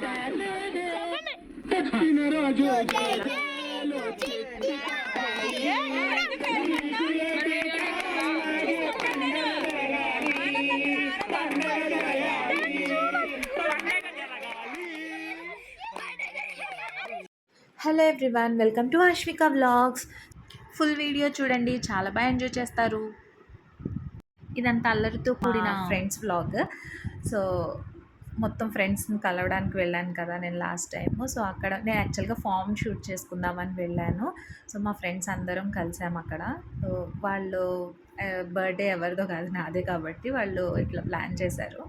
Hello everyone, welcome to Ashwika vlogs. Full video చూడండి, చాలా బాగా ఎంజాయ్ చేస్తారు. ఇదంతా అల్లరితో కూడిన ఫ్రెండ్స్ వ్లాగ్. సో మొత్తం ఫ్రెండ్స్ని కలవడానికి వెళ్ళాను కదా నేను లాస్ట్ టైము. సో అక్కడ నేను యాక్చువల్గా ఫామ్ షూట్ చేసుకుందామని వెళ్ళాను. సో మా ఫ్రెండ్స్ అందరం కలిసాము అక్కడ. సో వాళ్ళు బర్త్డే ఎవరిదో కాదు, నాదే కాబట్టి వాళ్ళు ఇట్లా ప్లాన్ చేశారు.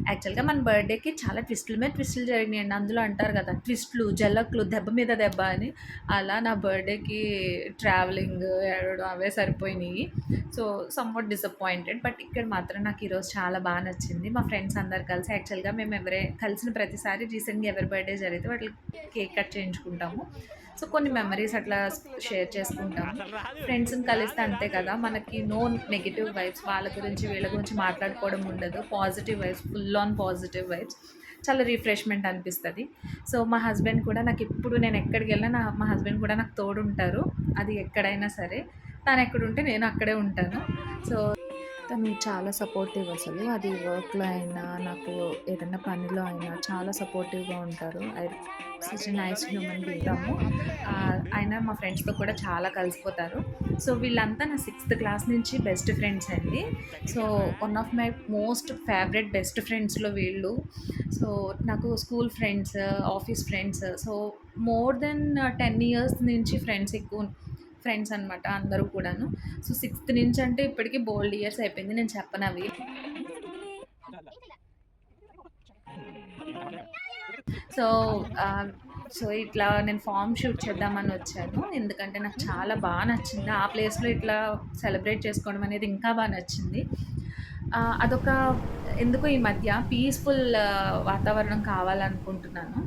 యాక్చువల్గా మన బర్త్డేకి చాలా ట్విస్టుల మీద ట్విస్టులు జరిగినాయండి. అందులో అంటారు కదా, ట్విస్టులు జల్లక్లు దెబ్బ మీద దెబ్బ అని. అలా నా బర్త్డేకి ట్రావెలింగ్ ఏడవడం అవే సరిపోయినాయి. So somewhat disappointed. బట్ ఇక్కడ మాత్రం నాకు ఈరోజు చాలా బాగా నచ్చింది. మా ఫ్రెండ్స్ అందరు కలిసి, యాక్చువల్గా మేము కలిసిన ప్రతిసారి రీసెంట్గా ఎవరి బర్త్డే జరిగితే వాటికి కేక్ కట్ చేయించుకుంటాము. సో కొన్ని మెమరీస్ అట్లా షేర్ చేసుకుంటాము. ఫ్రెండ్స్ని కలిస్తే అంతే కదా, మనకి నో నెగిటివ్ వైబ్స్, వాళ్ళ గురించి వీళ్ళ గురించి మాట్లాడుకోవడం ఉండదు. Positive vibes, full on positive vibes, చాలా రిఫ్రెష్మెంట్ అనిపిస్తుంది. సో మా హస్బెండ్ కూడా నాకు ఇప్పుడు నేను ఎక్కడికి వెళ్ళినా మా హస్బెండ్ కూడా నాకు తోడుంటారు. అది ఎక్కడైనా సరే, తను ఎక్కడుంటే నేను అక్కడే ఉంటాను. సో తను చాలా సపోర్టివ్, అసలు అది వర్క్లో అయినా నాకు ఏదైనా పనిలో అయినా చాలా సపోర్టివ్గా ఉంటారు. Such nice human being. ఆయన మా ఫ్రెండ్స్తో కూడా చాలా కలిసిపోతారు. సో వీళ్ళంతా నా 6th క్లాస్ నుంచి బెస్ట్ ఫ్రెండ్స్ అండి. So one of my most favourite best ఫ్రెండ్స్లో వీళ్ళు. సో నాకు school friends, office friends, so more than 10 years నుంచి ఫ్రెండ్స్ అనమాట అందరూ కూడాను. సో 6th నుంచి అంటే ఇప్పటికీ బోల్డ్ ఇయర్స్ అయిపోయింది, నేను చెప్పను అవి. సో సో ఇట్లా నేను ఫామ్ షూట్ చేద్దామని వచ్చాను, ఎందుకంటే నాకు చాలా బాగా నచ్చింది. ఆ ప్లేస్లో ఇట్లా సెలబ్రేట్ చేసుకోవడం అనేది ఇంకా బాగా నచ్చింది. అదొక ఎందుకో ఈ మధ్య పీస్ఫుల్ వాతావరణం కావాలనుకుంటున్నాను.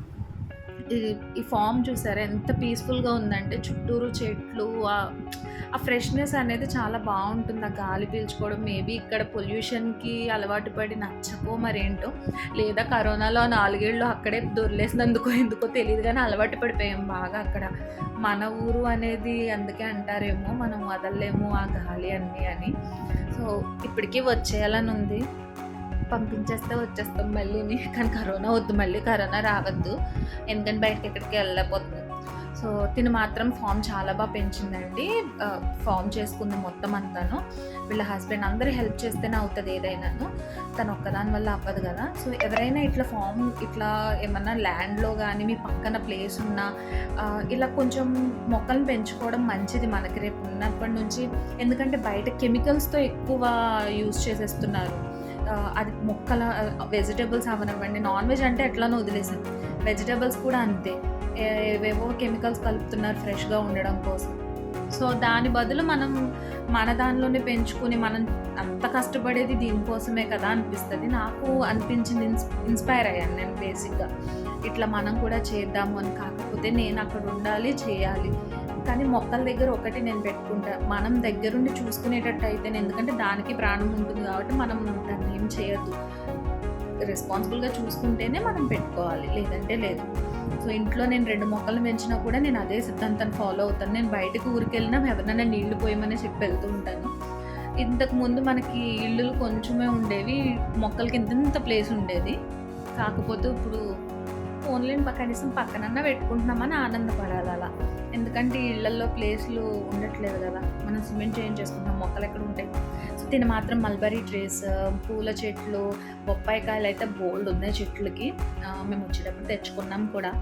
ఈ ఫామ్ చూసారా ఎంత పీస్ఫుల్గా ఉందంటే, చుట్టూరు చెట్లు, ఆ ఫ్రెష్నెస్ అనేది చాలా బాగుంటుంది. ఆ గాలి పీల్చుకోవడం మేబీ ఇక్కడ పొల్యూషన్కి అలవాటు పడి నచ్చకో మరేంటో, లేదా కరోనాలో 4 ఏళ్ళు అక్కడే దొరిలేసినందుకో ఎందుకో తెలియదు, కానీ అలవాటు పడిపోయాం బాగా అక్కడ. మన ఊరు అనేది అందుకే అంటారేమో, మనం వదలలేము ఆ గాలి అన్నీ అని. సో ఇప్పటికీ వచ్చేయాలని ఉంది, పంపించేస్తే వచ్చేస్తాం మళ్ళీని. కానీ కరోనా వద్దు, మళ్ళీ కరోనా రావద్దు, ఎందుకంటే బయటకి ఎక్కడికి వెళ్ళలేకపోతుంది. సో తిను మాత్రం ఫామ్ చాలా బాగా పెంచిందండి. ఫామ్ చేసుకుంది మొత్తం అంతాను. వీళ్ళ హస్బెండ్ అందరూ హెల్ప్ చేస్తేనే అవుతుంది ఏదైనాను, తను ఒక్కదాని వల్ల అవ్వదు కదా. సో ఎవరైనా ఇట్లా ఫామ్ ఇట్లా ఏమన్నా ల్యాండ్లో కానీ మీ పక్కన ప్లేస్ ఉన్నా ఇలా కొంచెం మొక్కలను పెంచుకోవడం మంచిది మనకి రేపు ఉన్నప్పటి నుంచి. ఎందుకంటే బయట కెమికల్స్తో ఎక్కువ యూజ్ చేసేస్తున్నారు. అది మొక్కల వెజిటేబుల్స్ అవనివ్వండి, నాన్ వెజ్ అంటే ఎట్లానో వదిలేసాం, వెజిటేబుల్స్ కూడా అంతే, ఏవేవో కెమికల్స్ కలుపుతున్నారు ఫ్రెష్గా ఉండడం కోసం. సో దాని బదులు మనం మన దానిలోనే పెంచుకుని, మనం అంత కష్టపడేది దీనికోసమే కదా అనిపిస్తుంది. నాకు అనిపించింది, ఇన్స్పైర్ అయ్యాను నేను బేసిక్గా. ఇట్లా మనం కూడా చేద్దాము అని. కాకపోతే నేను అక్కడ ఉండాలి, చేయాలి, కానీ మొక్కల దగ్గర ఒకటి నేను పెట్టుకుంటా, మనం దగ్గరుండి చూసుకునేటట్టు అయితే, ఎందుకంటే దానికి ప్రాణం ఉంటుంది కాబట్టి మనం దాన్ని ఏం చేయొద్దు, రెస్పాన్సిబుల్గా చూసుకుంటేనే మనం పెట్టుకోవాలి, లేదంటే లేదు. సో ఇంట్లో నేను 2 మొక్కలు పెంచినా కూడా నేను అదే సిద్ధాంతాన్ని ఫాలో అవుతాను. నేను బయటకు ఊరికి వెళ్ళినా ఎవరినైనా నీళ్లు పోయమని చెప్పి వెళ్తూ ఉంటాను. ఇంతకుముందు మనకి ఇల్లులు కొంచెమే ఉండేవి, మొక్కలకి ఇంత ప్లేస్ ఉండేది. కాకపోతే ఇప్పుడు ఓన్లీ కనీసం పక్కనన్నా పెట్టుకుంటున్నామని ఆనందపడాలి అలా. ఎందుకంటే ఇళ్లలో ప్లేస్లు ఉండట్లేదు కదా, మనం సిమెంట్ చేంజ్ చేసుకుంటాం, మొక్కలు ఎక్కడ ఉంటాయి. సో తిని మాత్రం మల్బరీ ట్రీస్, పూల చెట్లు, బొప్పాయికాయలు అయితే బోల్డ్ ఉన్నాయి చెట్లకి. మేము వచ్చేటప్పుడు తెచ్చుకున్నాం కూడా,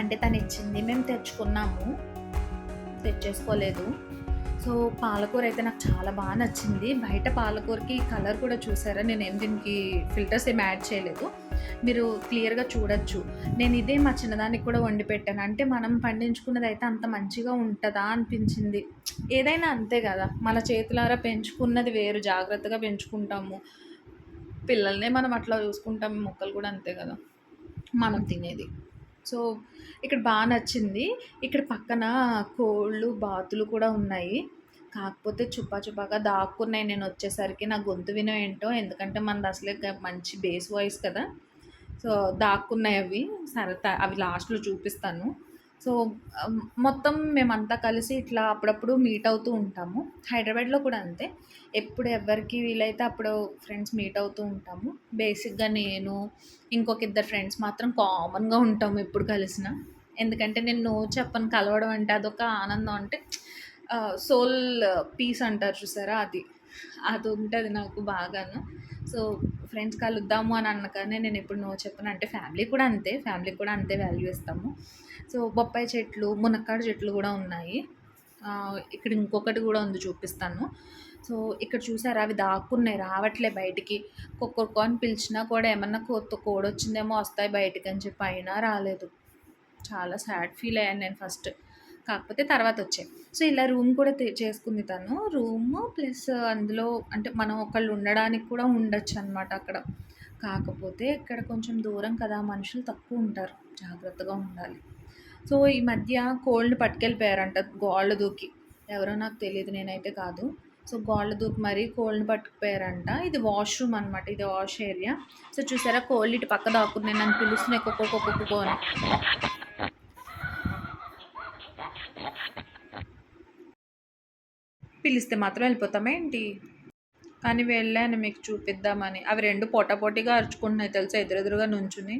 అంటే తను ఇచ్చింది, మేము తెచ్చుకున్నాము, తెచ్చేసుకోలేదు. సో పాలకూర అయితే నాకు చాలా బాగా నచ్చింది. బయట పాలకూరకి కలర్ కూడా చూసారా, నేనేం దీనికి ఫిల్టర్స్ ఏం యాడ్ చేయలేదు, మీరు క్లియర్గా చూడొచ్చు. నేను ఇదే మా చిన్నదానికి కూడా వండి పెట్టాను. అంటే మనం పండించుకున్నది అయితే అంత మంచిగా ఉంటుందా అనిపించింది. ఏదైనా అంతే కదా, మన చేతులారా పెంచుకున్నది వేరు, జాగ్రత్తగా పెంచుకుంటాము, పిల్లల్నే మనం అట్లా చూసుకుంటాము, మొక్కలు కూడా అంతే కదా మనం తినేది. సో ఇక్కడ బాగా నచ్చింది. ఇక్కడ పక్కన కోళ్ళు, బాతులు కూడా ఉన్నాయి. కాకపోతే చుప్పాగా దాక్కున్నాయి. నేను వచ్చేసరికి నా గొంతు వినో ఏంటో, ఎందుకంటే మనది అసలే మంచి బేస్ వాయిస్ కదా. సో, దాక్కున్నాయి అవి. సరే అవి లాస్ట్‌లో చూపిస్తాను. సో, మొత్తం మేమంతా కలిసి ఇట్లా అప్పుడప్పుడు మీట్ అవుతూ ఉంటాము. హైదరాబాద్‌లో కూడా అంతే. ఎప్పుడు ఎవరికి వీలైతే అప్పుడు ఫ్రెండ్స్ మీట్ అవుతూ ఉంటాము. బేసిక్‌గా నేను, ఇంకొక ఇద్దరు ఫ్రెండ్స్ మాత్రం కామన్‌గా ఉంటాము ఎప్పుడు కలిసినా. ఎందుకంటే నేను నో చెప్పను. కలవడం అంటే అదొక ఆనందం. అంటే సోల్ పీస్ అంటారు చూసారా అది. అదుంటది నాకు బాగాను. సో, ఫ్రెండ్స్ కలుద్దాము అని అనగానే నేనెప్పుడు నో చెప్పను. అంటే ఫ్యామిలీ కూడా అంతే. ఫ్యామిలీకి కూడా అంతే వాల్యూ ఇస్తాము. సో, బొప్పాయి చెట్లు, మునక్కాడ చెట్లు గూడా ఉన్నాయి. ఇక్కడ ఇంకొకటి గూడా ఉంది చూపిస్తాను. సో, ఇక్కడ చూసారా అవి దాక్కున్నాయి రావట్లే బయటికి. కొక్కరుకో అని పిలిచినా కూడా ఏమన్నా కోడొచ్చిందేమో వస్తాయి బయటికని చెప్పి అయినా రాలేదు. చాలా సాడ్ ఫీల్ అయ్యాను నేను ఫస్ట్. కాకపోతే తర్వాతొచ్చాయి. సో, ఇలా రూమ్ కూడా చేసుకుంది తను. రూము ప్లస్ అందులో అంటే మనం ఒకళ్ళు ఉండడానికి కూడా ఉండొచ్చనమాట అక్కడ. కాకపోతే ఇక్కడ కొంచెం దూరం కదా! మనుషులు తక్కువుంటారు. జాగ్రత్తగా ఉండాలి. సో, ఈ మధ్య కోళ్ళని పట్టుకెళ్ళిపోయారంట గోళ్ళ దూకి. ఎవరో నాకు తెలీదు. నేనైతే కాదు. సో, గోళ్ళ దూకి మరీ కోళ్ళని పట్టుకుపోయారంట. ఇది వాష్‌రూమ్ అనమాట. ఇది వాష్ ఏరియా. సో, చూసారా కోళ్ళు ఇటు పక్క దాక్కున్నాయి. నన్ను పిలుస్తున్నాయి కుక్కో కుక్కో కుక్కో అని. పిలిస్తే మాత్రం వెళ్ళిపోతామా ఏంటి? కానీ వెళ్ళాను మీకు చూపిద్దామని. అవి 2 పోటాపోటీగా అరుచుకుంటున్నాయి తెలుసా ఎదురెదురుగా నుంచుని.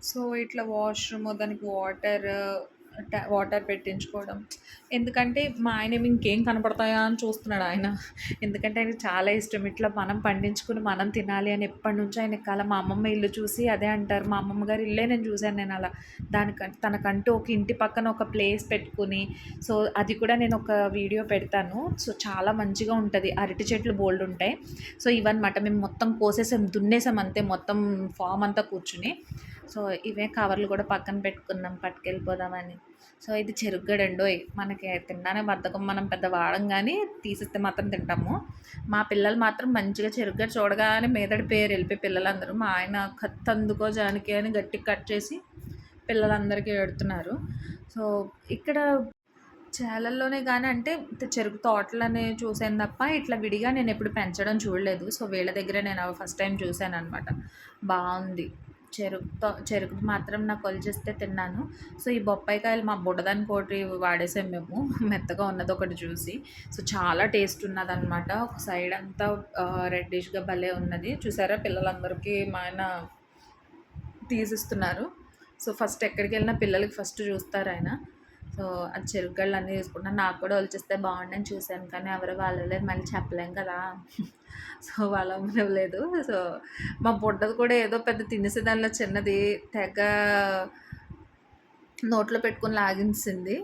సో, ఇట్లా వాష్‌రూము, దానికి వాటర్ పెట్టించుకోవడం. ఎందుకంటే మా ఆయనేమో ఇంకేం కనపడతాయా అని చూస్తున్నాడు ఆయన. ఎందుకంటే ఆయనకి చాలా ఇష్టం. ఇట్లా మనం పండించుకొని మనం తినాలి అని ఎప్పటినుంచో ఆయనకి కల. మా అమ్మమ్మ ఇల్లు చూసి అదే అంటారు. మా అమ్మమ్మ గారి ఇల్లే నేను చూశాను నేనలా. తనకంటూ ఒక ఇంటి పక్కన ఒక ప్లేస్ పెట్టుకొని, సో, అది కూడా నేను ఒక వీడియో పెడతాను. సో, చాలా మంచిగా ఉంటది. అరటి చెట్లు బోలెడుంటాయి. సో, ఇవన్నమాట మేము మొత్తం కోసేసాం, దున్నేసాం అంతే మొత్తం ఫార్మ్ అంతా కూర్చుని. సో, ఇవే కవర్లు కూడా పక్కన పెట్టుకున్నాం పట్టుకెళ్ళిపోదామని. సో, ఇది చెరుగ్గడండోయ్! మనకి తినడానికి బద్ధకం. మనం పెద్ద వాడం గానీ, తీసిస్తే మాత్రం తింటాము. మా పిల్లలు మాత్రం మంచిగా చెరుగ్గడ చూడగానే మీదడిపోయారు ఎళ్ళిపోయి పిల్లలందరూ. మా ఆయన కత్తందుకో జానకి అని గట్టిగా కట్ చేసి పిల్లలందరికీ పెడుతున్నారు. సో, ఇక్కడ చేలల్లోనే గానీ అంటే చెరుకు తోటలనే చూసాను తప్ప, ఇట్లా విడిగా నేనెప్పుడు పెంచడం చూడలేదు. సో, వీళ్ళ దగ్గరే నేను ఫస్ట్ టైమ్ చూసాననమాట. బావుంది. చెరుకుది మాత్రం నాకు ఒలిచిస్తే తిన్నాను. సో, ఈ బొప్పాయికాయలు మా బుడ్డదానికోటి వాడేసాం మేము. మెత్తగా ఉన్నదొకటి చూసి. సో, చాలా టేస్ట్ ఉన్నదనమాట. ఒక సైడ్ అంతా రెడ్డిష్‌గా భలే ఉన్నది. చూసారా పిల్లలందరికీ మా ఆయన తీసిస్తున్నారు. సో, ఫస్ట్ ఎక్కడికెళ్ళినా పిల్లలకి ఫస్ట్ చూస్తారాయన. సో, అది చెరుకుగడలన్నీ తీసుకుంటున్నాను. నాకు కూడా ఒలిచిస్తే బావుండని చూశాను. కానీ ఎవరు వాళ్ళలేదు. మళ్ళీ చెప్పలేం కదా! సో, వాళ్ళవ్వలేదు. సో, మా బుడ్డది కూడా ఏదో పెద్ద తినేసేదానిలో చిన్నది తెగ నోట్లో పెట్టుకొని లాగించింది.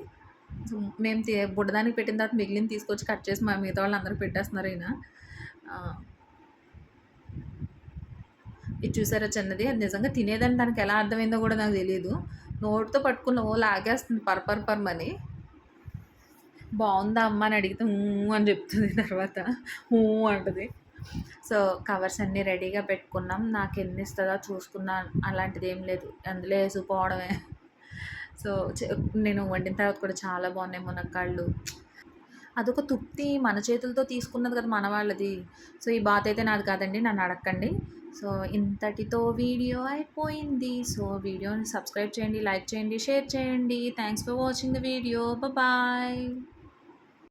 సో, మేము బుడ్డదానికి పెట్టిన తర్వాత మిగిలింది తీసుకొచ్చి కట్ చేసి మా మిగతా వాళ్ళందరికి పెట్టేస్తున్నారు ఈయన. ఇది చూసారా చిన్నది? అది నిజంగా తినేదని దానికి ఎలా అర్థమైందో కూడా నాకు తెలీదు. నోటితో పట్టుకుని లాగేస్తుంది పరమని. బావుందా అమ్మ అని అడిగితే అని చెప్తుంది తర్వాత. అంటది. సో, కవర్స్ అన్నీ రెడీగా పెట్టుకున్నాం. నాకెన్నిస్తదో చూసుకున్నా అలాంటిదేం లేదు. అందులో ఏసుకుపోవడమే. సో, నేను వండిన తర్వాత కూడా చాలా బాగున్నాయి మునక్కాడలు. అదొక తృప్తి. మన చేతులతో తీసుకున్నది కదా మన వాళ్ళది. సో, ఈ బాతయితే నాది కాదండి. నన్ను అడక్కండి. సో, ఇంతటితో వీడియో అయిపోయింది. సో, వీడియోని సబ్స్క్రైబ్ చేయండి, లైక్ చేయండి, షేర్ చేయండి. Thanks for watching the video. Bye.